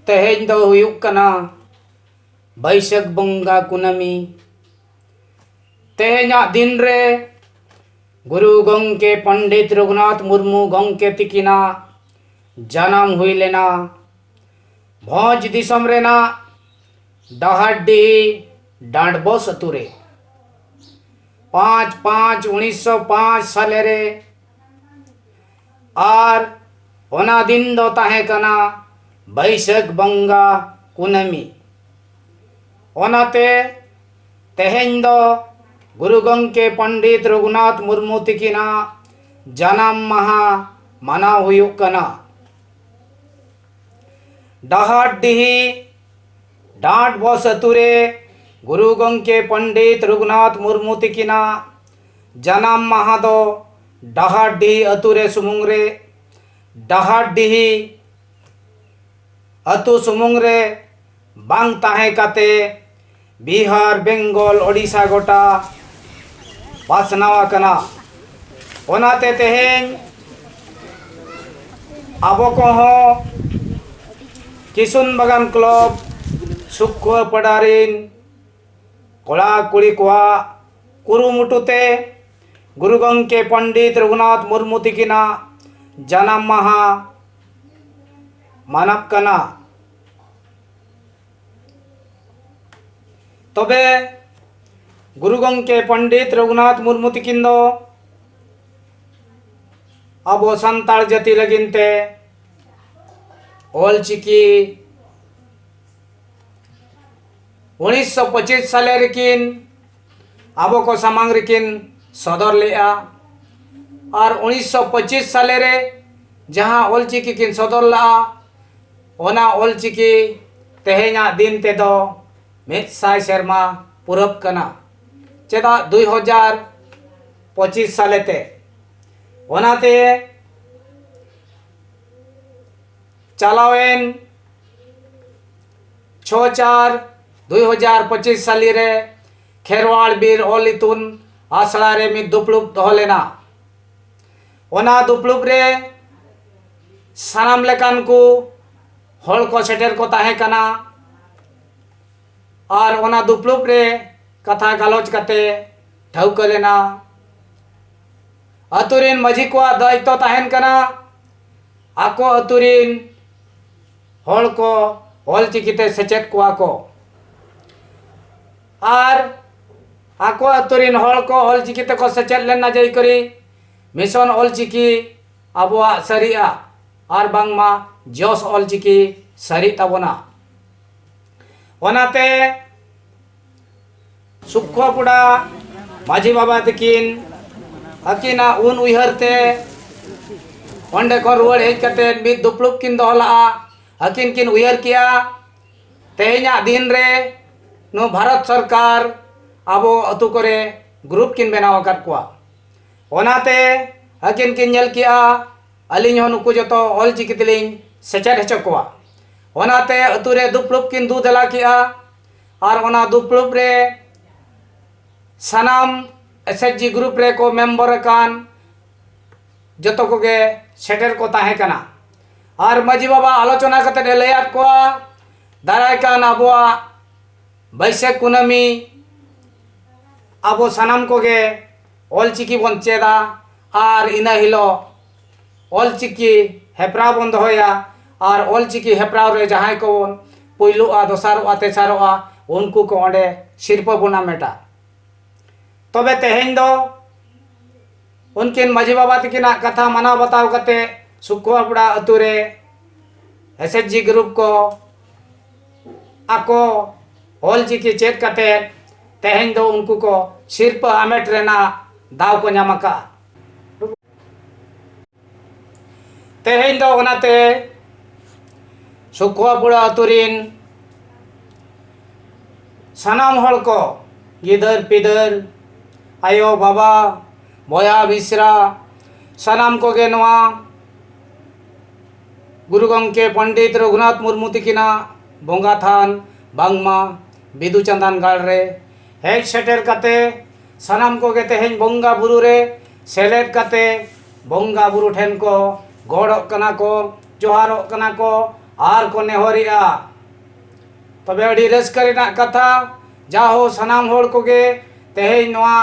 तेहेज दो हुयुक कना बैशाख बंगा कुनामी तेहेजा दिन रे गुरु गंके पंडित रघुनाथ मुर्मू गंके तिकिना जन्म हुई लेना भोज दिसम रेना डहाडी डांडबोस अतुरे 5/5/1905 साले रे और ओना दिन दो ताहे कना बैशाख बंगा कुनामी ओनाते तेहेन दो गुरु गंके पंडित रघुनाथ मुर्मू तिकिना जन्म महा मना हुयुक कना डहाडी डांडबोस अतुरे गुरु गंके पंडित रघुनाथ मुर्मू तिकिना जन्म महा दो डहाडी अतुरे सुमुंग रे डहाडी अतु सुमुंग रे बांग ताहे काते बिहार बेंगल ओडिशा गोटा पासनावा कना ओनाते तेहेन आबो को हो किसुन बागान क्लब सुखो पड़ारिन कोड़ा कुड़ी कोआ कुरुमुटुते गुरु गंके पंडित रघुनाथ मुर्मू तिकिना जन्म महा मानव कना तबे गुरु गंके पंडित रघुनाथ मुर्मू तिकिन दो अबो संताल जाति लगिनते ऑलचिकी 1925 साले रेकिन आबो को सामांग रेकिन सदर लेआ और 1925 साले रे जहाँ ऑलचिकी किन सदर ला ओना ऑलचिकी तेहेना दिन ते दो 100 सेरमा पुरब कना चेदा 2025 साले ते ओनाते चलावेन 6/4/2025 साली रे खेरवाड़ बीर ऑल इतुन आसड़ा रे मिद दुपलुप दो लेना ओना दुपलुप रे सानाम लेकान को हल को सेटर को ताहे कना और ओना दुपलुप रे कथा गालोच कते ठौक लेना अतुरिन मजी को दायित्व ताहेन कना आको अतुरिन हल को ऑलचिकीते सेचेत कोआ को और आको अतुरिन हल को ऑलचिकीते को सेचेत लेना जाई करी मिशन ऑलचिकी आबुआ सरिया और बांगमा जोस ऑलचिकी सरी ताबोना ओनाते सुखपुड़ा माझी बाबा तकिन अकिना उन उहरते ओंडे को रुआड़ हेज कते मिद दुपलुप किन दोहला अकिन किन उहर किया तेहेना दिन रे नो भारत सरकार आबो अतु करे ग्रुप किन बनाव अकात कोआ ओनाते अकिन किन नेल किया अलिन हो नुकु जतो ऑलचिकी तिलिन सेचेट हेचो कोआ ओनाते अतु रे दुपलुप किन दू दला किया और ओना दुपलुप रे सनाम एसएचजी ग्रुप रे को मेंबर कान जतो को गे सेटर को ताहे कना और मजी बाबा आलोचना कते लेयात को दाराय कान आबोआ बैशाख कुनामी आबो सनाम को गे ऑलचिकी बन चेदा और इना हिलो ऑलचिकी हेप्रा बन दोया और ऑलचिकी हेप्राव रे जहां को पुइलुआ दोसारोआ तेसारोआ उनको को ओंडे सिरपा बुना मेटा तबे तेहेन दो उनकिन माझी बाबा तकिना कथा मना बताव कते सुखवापुड़ा अतुरे एसएचजी ग्रुप को आको ऑलचिकी चेक कते तेहेन दो उनको को सिरपा आमेट रेना दाव को नामका तेहेन दो ओनाते सुखवापुड़ा अतुरिन सनाम हल को गिदर पिदर आयो बाबा बया बिसरा सनाम को गे नवा गुरु गंके पंडित रघुनाथ मुर्मू तिकिना बोंगा थान बांगमा बिदु चंदन गाड़ रे हेज सेटर कते सनाम को गे तेहेन बोंगा बुरु रे सेलेद कते बोंगा बुरु ठेन को गौड़ों कना को जोहारों कना को आर को नेहरिया तबे अड़ी रस्का रेना कथा जाहो सनाम होड़ कोगे तेहें नोआ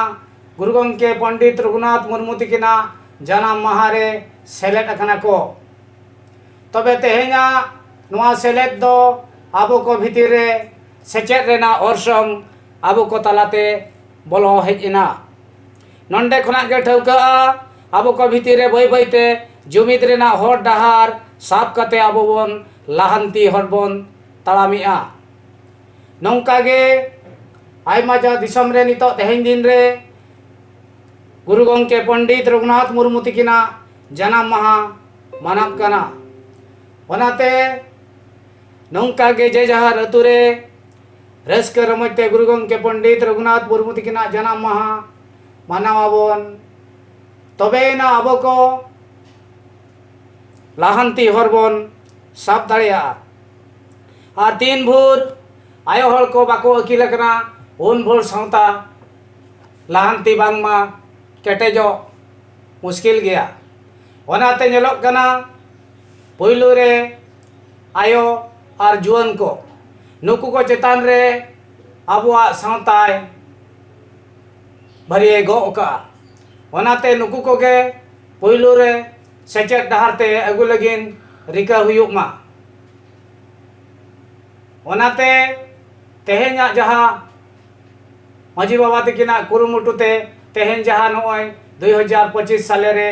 गुरु गंके पंडित रघुनाथ मुर्मू तिकिना जनाम माहा रे सेलेद अकना को तबे तेहेंया नोआ सेलेद दो आबो को भितिर रे सेचेद रेना ओरसंग आबो को तालाते बोलो हेजना नंडे खना के ठौका आबो को भितिर रे बई बईते जुमिद रेना हर डहार साफ कते आबो बोन लाहंती हर बोन तालामिया नौका गे आयमा जा दिसम रे नितो तेहें दिन रे गुरु गंके पंडित रघुनाथ मुर्मू तिकिना जनाम माहा मानाब कना ओनाते नौका गे जे जहार अतु रे रस्क रमजते गुरु गंके पंडित रघुनाथ मुर्मू तिकिना जनाम माहा मानावाबोन तबे ना आबो को लाहंती हरबोन साफ दाड़िया और तीन भूर आयो हल को बाको अकिल कना उन भूर सावता लाहंती बांगमा केटेजो मुश्किल गया ओनाते नेलोग कना पुइलु रे आयो और जुआन को नुकु को चेतान रे आबुआ सावताय भरिए गो का ओनाते नुकु को के पुइलु रे सेचेद डहारते अगु लगिन रिका हुयुक मा ओनाते तेहेंया जहा माजी बाबा तकिना कुरुमुटुते तेहें जहा नोय 2025 साले रे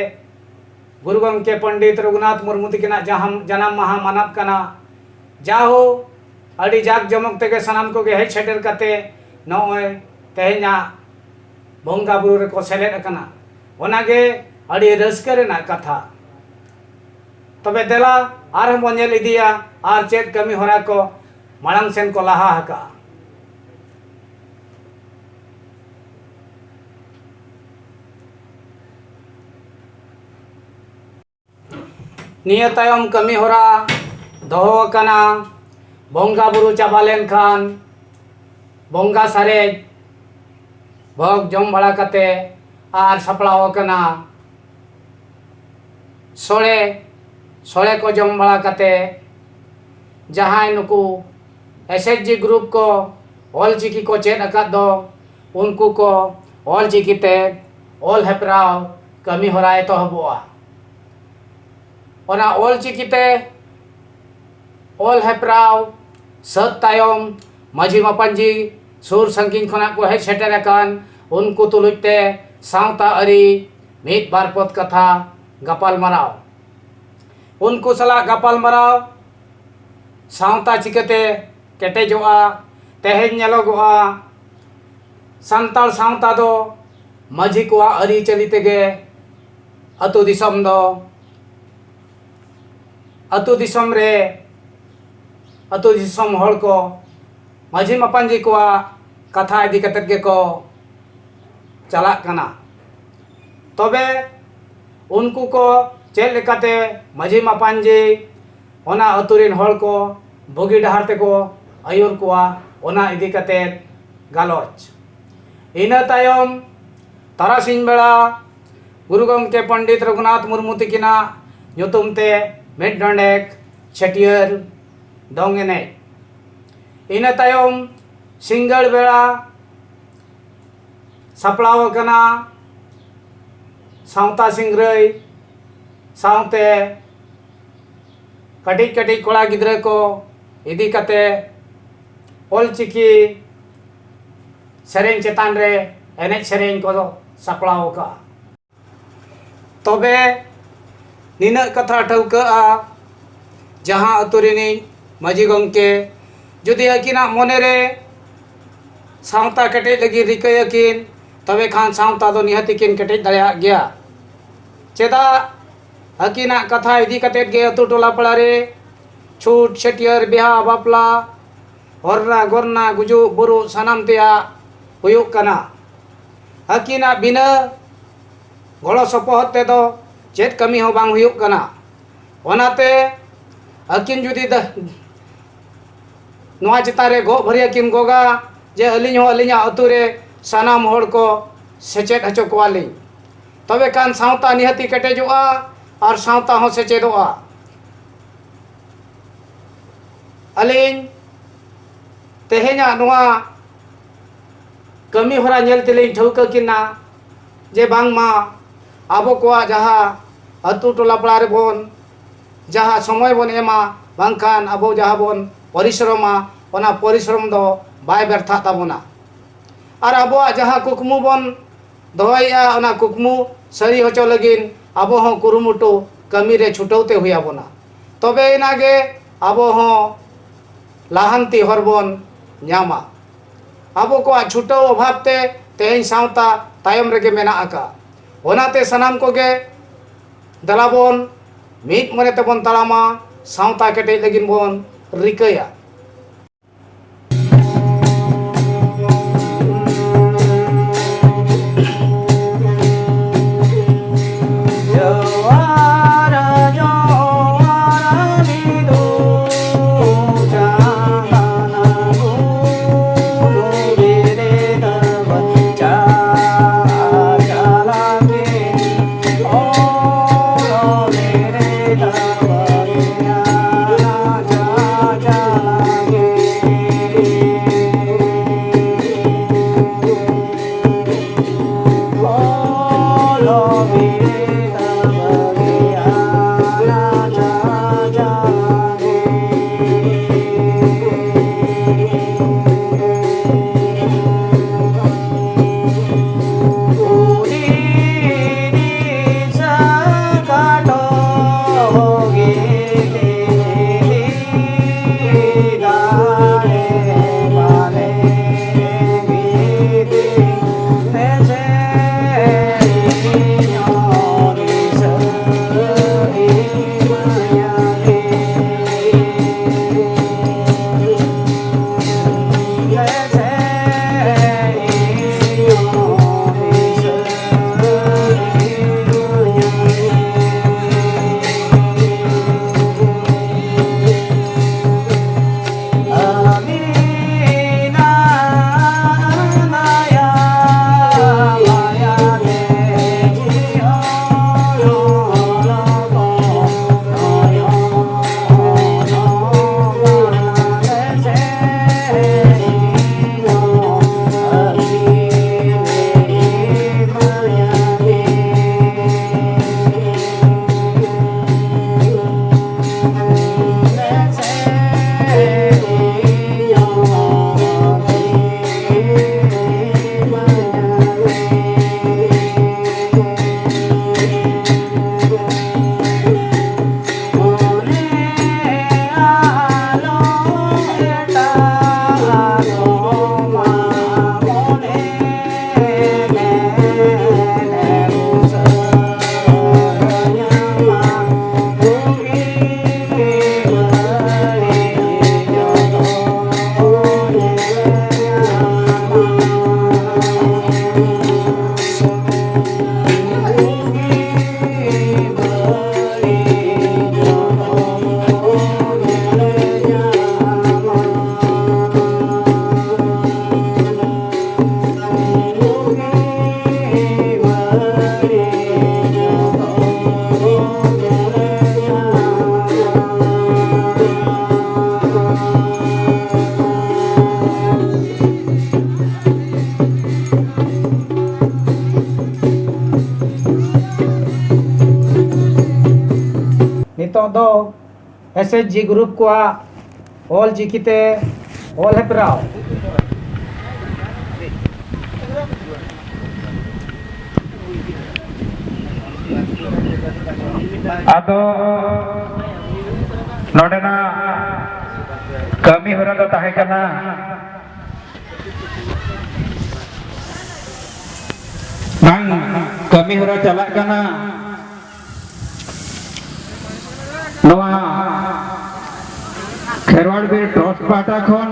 गुरु गंके पंडित रघुनाथ मुर्मू तकिना जनाम माहा मानाब कना जाहो अड़ी जाक जमक तेगे सनाम को गे हेज सेटर कते नोय तेहेंया बोंगा बुरु रे को सेलेद कना ओनागे अड़ी रस्का रेना कथा तबे देला आर हम नेल इदिया आर चेद कमी होरा को माड़ांग सेन को लाहा हका निया तायम कमी होरा दोहो कना बोंगा बुरु चाबा लेन खान बोंगा सारे भोग जम बड़ा कते आर सपड़ाव कना सोड़े सोड़े को जम बड़ा कते जहां नुकु एसएचजी ग्रुप को ऑल चिकी को चेद अकाद दो उनको को ऑल चिकी ते ऑल हेपराव कमी होराय तो हबुआ ओना ऑल चिकी ते ऑल हेपराव सत तायम माजी मापांजी सुर संकिन खना को हेज सेटर अकान उनको तुलुजते सावता अरी मीत बार पद कथा गपाल मराव उनको सला गपाल मराव सावता चिकते केटेजोआ तेहें नेलोगोआ संताल सावता दो माझी को अरी चली तेगे अतु दिसम दो अतु दिसम रे अतु दिसम हड़ को माझी मापांजी को कथा इदी कतेत गे को चलाक कना तबे उनको को चेद लेकाते माझी मापांजी ओना अतुरिन हड़ को बुगी डहार ते को आयुर को ओना इदी कतेत गालोच इना तायम तारासिंह बेड़ा गुरु गंके पंडित रघुनाथ मुर्मू तिकिना ᱧᱩᱛᱩᱢ ते मिड डंडेक छटियर दोंग एनेज इना तायम सिंगल बेड़ा सपड़ाव कना सावता सिंगरई सावते कटिज कटिज कोड़ा गिद्रा को इदी कते ऑल चिकी सेरें चेतान रे एनेज सेरें को सपड़ाव का तबे निना कथा ठौका जहां अतुरिनी माझी गंके जुदी अकिना मोने रे सावता कटेज लगी रिकायकिन तबे खान सावता दो निहति किन कटेज दाड़िया गया चेदा अकिना कथा इदी कतेत गे अतु टोला पड़ा रे छूट छटियर बिहा बापला हरना गोरना गुजु बुरु सनाम तेया हुयुक कना अकिना बिना गड़ो सपोहत ते दो चेत कमी हो बांग हुयुक कना ओनाते अकिन जुदी नोआ चिता रे गो भरिया किन गोगा जे अलिन हो अलिना अतु रे सनाम होड़ को सेचेद हचो कोवालिन तबे कान सावता निहति कटेजोआ और सावता हो सेचेदोआ aling tehenya noa kami hora nyel teling thauka kina je bangma abo ko jaha atu tola pala rebon jaha somoy bon ema bangkan abo jaha bon poriश्रमा ona poriश्रम do bai bertha tabona ar abo jaha kukmu bon doya ona kukmu sari hocho lagin abo ho kurumutu kami re छुटौते हुई आबोना तबे इनागे abo ho lahanti horbon nyama abo ko छुटौ अभावते तेन सावता तायम रेगे मेना आका ओनाते सनाम कोगे दलाबन मीत मने तबन तालामा सावता केटे लगिन bone रिकया नितो दो एसएचजी ग्रुप को ऑल चिकिते ऑल हेपराव आदो नोडेना कमी होरा दो ताहे कना बांग कमी होरा चला कना नवा खेरवाड़ बीर ट्रस्ट पाटा खन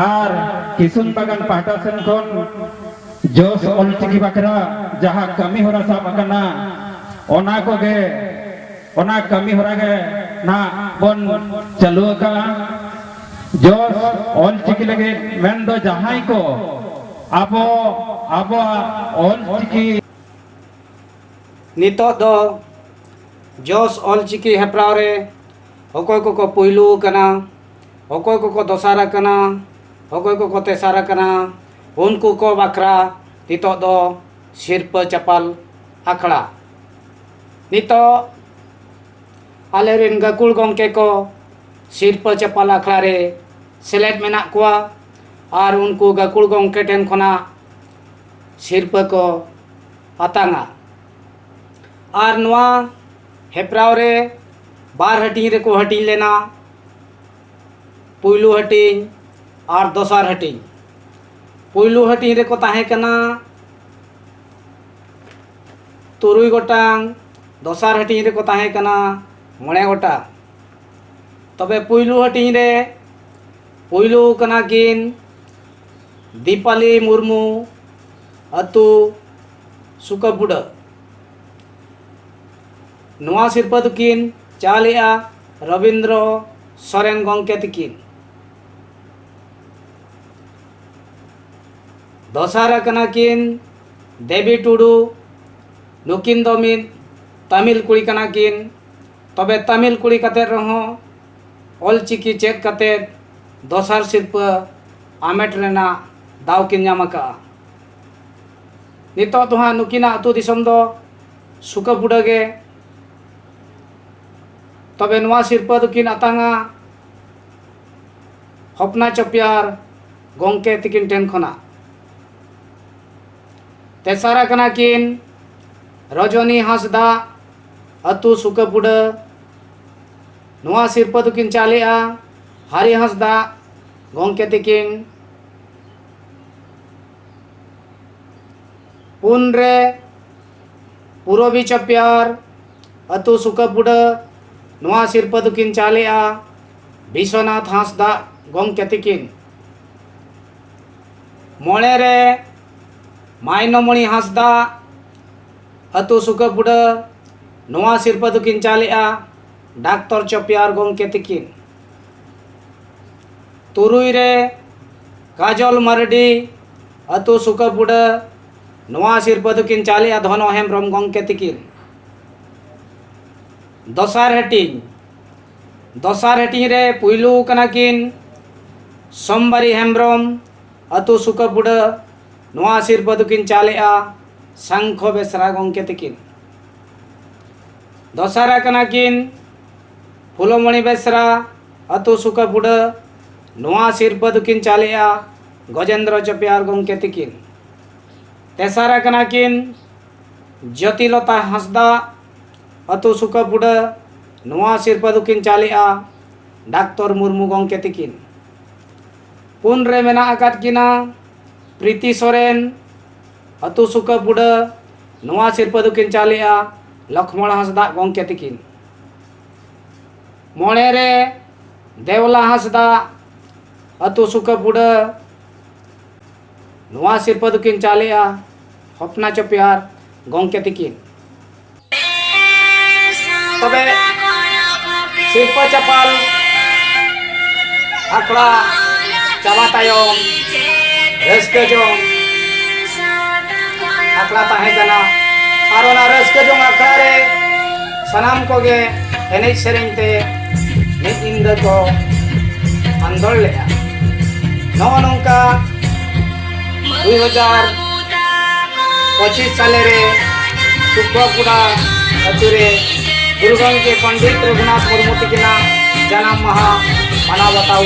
और किसुन बागान पाटा सेन खन जोश ऑलचिकी बाकरा जहाँ कमी होरा साब अकना ओना को गे ओना कमी होरा गे ना बन चालू का जोश ऑलचिकी लगे मेन दो जहाँ को आबो आबो ऑलचिकी नितो दो जोश ऑलचिकी हेपराव रे अकोय को पहिलू कना ᱚᱠᱚᱭ ᱠᱚᱠᱚ ᱫᱚᱥᱟᱨ ᱟᱠᱟᱱᱟ ᱚᱠᱚᱭ ᱠᱚᱠᱚ ᱛᱮᱥᱟᱨ ᱟᱠᱟᱱᱟ ᱩᱱᱠᱩ ᱠᱚ ᱵᱟᱠᱷᱨᱟ ᱱᱤᱛᱚᱜ ᱫᱚ ᱥᱤᱨᱯᱟᱹ ᱪᱟᱯᱟᱞ ᱟᱠᱷᱲᱟ ᱱᱤᱛᱚᱜ ᱟᱞᱮᱨᱮᱱ ᱜᱟᱹᱠᱷᱩᱲ ᱜᱚᱢᱠᱮ ᱠᱚ ᱥᱤᱨᱯᱟᱹ ᱪᱟᱯᱟᱞ ᱟᱠᱷᱲᱟ ᱨᱮ ᱥᱮᱞᱮᱫ ᱢᱮᱱᱟᱜ ᱠᱚᱣᱟ ᱟᱨ ᱩᱱᱠᱩ ᱜᱟᱹᱠᱷᱩᱲ ᱜᱚᱢᱠᱮ ᱴᱷᱮᱱ ᱠᱷᱚᱱᱟᱜ ᱥᱤᱨᱯᱟᱹ ᱠᱚ ᱟᱛᱟᱝᱟ ᱟᱨ ᱱᱚᱣᱟ ᱦᱮᱯᱨᱟᱣ ᱨᱮ ᱵᱟᱨ ᱦᱟᱹᱴᱤᱧ ᱨᱮᱠᱚ ᱦᱟᱹᱴᱤᱧ ᱞᱮᱱᱟ ᱯᱩᱭᱞᱩ ᱦᱟᱹᱴᱤᱧ ᱟᱨ ᱫᱚᱥᱟᱨ ᱦᱟᱹᱴᱤᱧ ᱯᱩᱭᱞᱩ ᱦᱟᱹᱴᱤᱧ ᱨᱮᱠᱚ ᱛᱟᱦᱮᱸ ᱠᱟᱱᱟ 3 ᱜᱚᱴᱟᱝ ᱫᱚᱥᱟर ᱦᱟᱹᱴᱤᱧ ᱨᱮᱠᱚ ᱛᱟᱦᱮᱸ ᱠᱟᱱᱟ 9 ᱜᱚᱴᱟᱝ तबे पुयलू हटिंग रे पुयलू कना किन दीपाली मुर्मू अतु सुकापुड़ा नवा सिरपा दुकिन चालिया रविंद्र सोरेन गंके तकिन दसारा कना किन देवी टुडू नुकिन दो मिद तमिल कुड़ी कना किन तबे तमिल कुड़ी कते रहो ऑलचिकी चेक कते दसार सिरपा आमेट रेना दाव किन नामका नितो तो हाँ नुकिना अतु दिसम दो सुकापुड़ा गे तबे नवा सिरपा दुकिन अतांगा हपना चपियार गंके तकिन टेन खना तेसारा कना किन रजनी हांसदा अतु सुकापुड़ा नवा सिरपा दुकिन चालिया हरि हांसदा गंके तकिन पुन रे पूरबी चपियार अतु सुकापुड़ा नवा सिरपा दुकिन चालिया विश्वनाथ हांसदा गंके तकिन मोड़े रे माइनमणि हांसदा अतु सुकापुड़ा नवा सिरपा दुकिन चालिया डाक्टर चपियार गंके तकिन तुरुई रे काजल मारडी अतु सुकापुड़ा नवा सिरपा दुकिन चालिया धनो हेम्ब्रम गंके तकिन दसार हटिंग रे पुयलू कना किन सोमबारी हेम्ब्रम अतु सुकापुड़ा नवा सिरपा दुकिन चालिया सांखो बेसरा गंके तकिन दसारा कना किन फुलमणि बेसरा अतु सुकापुड़ा नवा सिरपा दुकिन चालिया गजेंद्र चपियार गंके तकिन तेसारा कना किन ज्योतिलता हांसदा अतु सुकापुड़ा नवा सिरपा दुकिन चालिया डाक्टर मुर्मू गंके तकिन पुन रे मेना आकाद किना प्रीति सोरेन अतु सुकापुड़ा नवा सिरपा दुकिन चालिया लक्ष्मण हांसदा गंके तकिन मोड़े रे देवला हांसदा अतु सुकापुड़ा नवा सिरपा दुकिन चालिया हपना चपियार गंके तकिन तबे सिरपा चपाल आखड़ा चाबा तायम रस्के जों आखड़ा ताहे कना आर ओना रस्के जों आखड़ा रे सनाम कोगे एनेज सेरेंग ते मिद इंदा को आंदोल लेया नवा नौका 2025 साले रे सुकापुड़ा अतुरे गुरु गंके पंडित रघुनाथ मुर्मू तकिना जन्म माहा मना बताओ